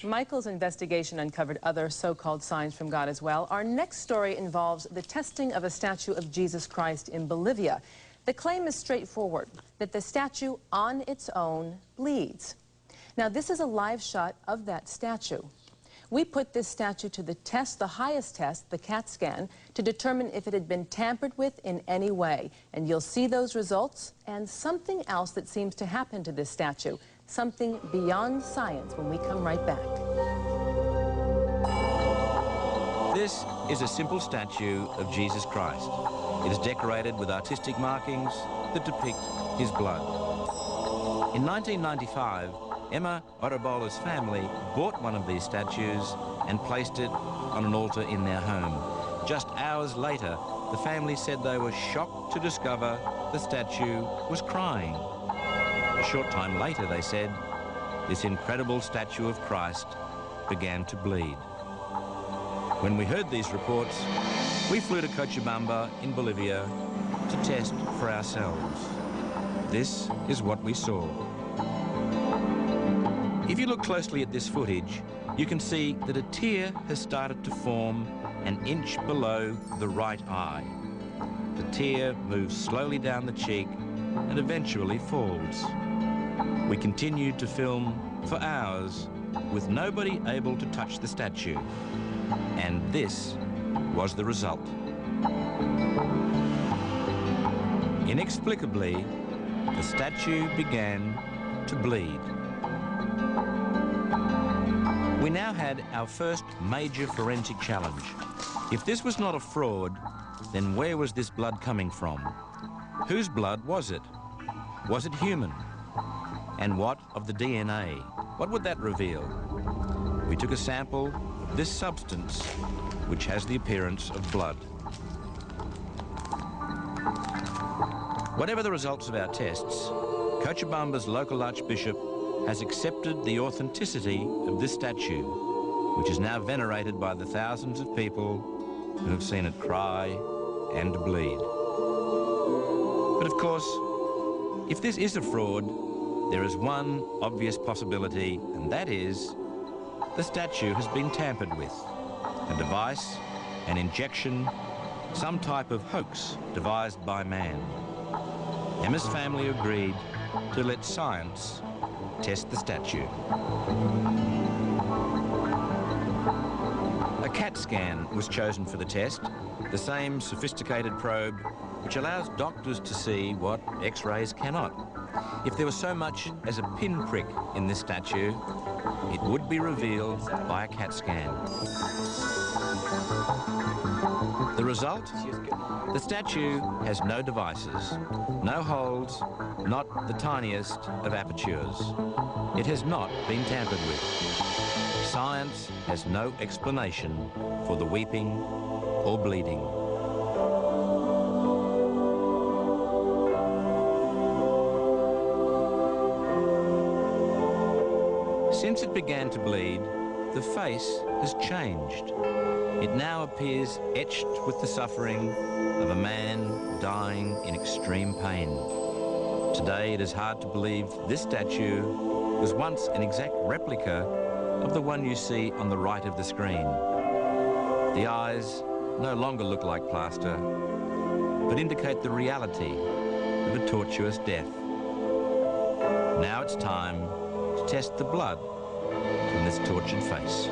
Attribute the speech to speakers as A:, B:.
A: Michael's investigation uncovered other so-called signs from God as well. Our next story involves the testing of a statue of Jesus Christ in Bolivia. The claim is straightforward, that the statue on its own bleeds. Now, this is a live shot of that statue. We put this statue to the test, the highest test, the CAT scan, to determine if it had been tampered with in any way. And you'll see those results and something else that seems to happen to this statue, something beyond science, when we come right back.
B: This is a simple statue of Jesus Christ. It is decorated with artistic markings that depict his blood. In 1995, Emma Orobola's family bought one of these statues and placed it on an altar in their home. Just hours later, the family said they were shocked to discover the statue was crying. A short time later, they said, this incredible statue of Christ began to bleed. When we heard these reports, we flew to Cochabamba in Bolivia to test for ourselves. This is what we saw. If you look closely at this footage, you can see that a tear has started to form an inch below the right eye. The tear moves slowly down the cheek and eventually falls. We continued to film for hours with nobody able to touch the statue. And this was the result. Inexplicably, the statue began to bleed. We now had our first major forensic challenge. If this was not a fraud, then where was this blood coming from? Whose blood was it? Was it human? And what of the DNA? What would that reveal? We took a sample of this substance, which has the appearance of blood. Whatever the results of our tests, Cochabamba's local archbishop has accepted the authenticity of this statue, which is now venerated by the thousands of people who have seen it cry and bleed. But of course, if this is a fraud, there is one obvious possibility, and that is the statue has been tampered with. A device, an injection, some type of hoax devised by man. Emma's family agreed to let science test the statue. A CAT scan was chosen for the test, the same sophisticated probe which allows doctors to see what X-rays cannot. If there was so much as a pinprick in this statue, it would be revealed by a CAT scan. The result? The statue has no devices, no holes, not the tiniest of apertures. It has not been tampered with. Science has no explanation for the weeping or bleeding. Since it began to bleed, the face has changed. It now appears etched with the suffering of a man dying in extreme pain. Today, it is hard to believe this statue was once an exact replica of the one you see on the right of the screen. The eyes no longer look like plaster, but indicate the reality of a tortuous death. Now it's time to test the blood from this tortured face.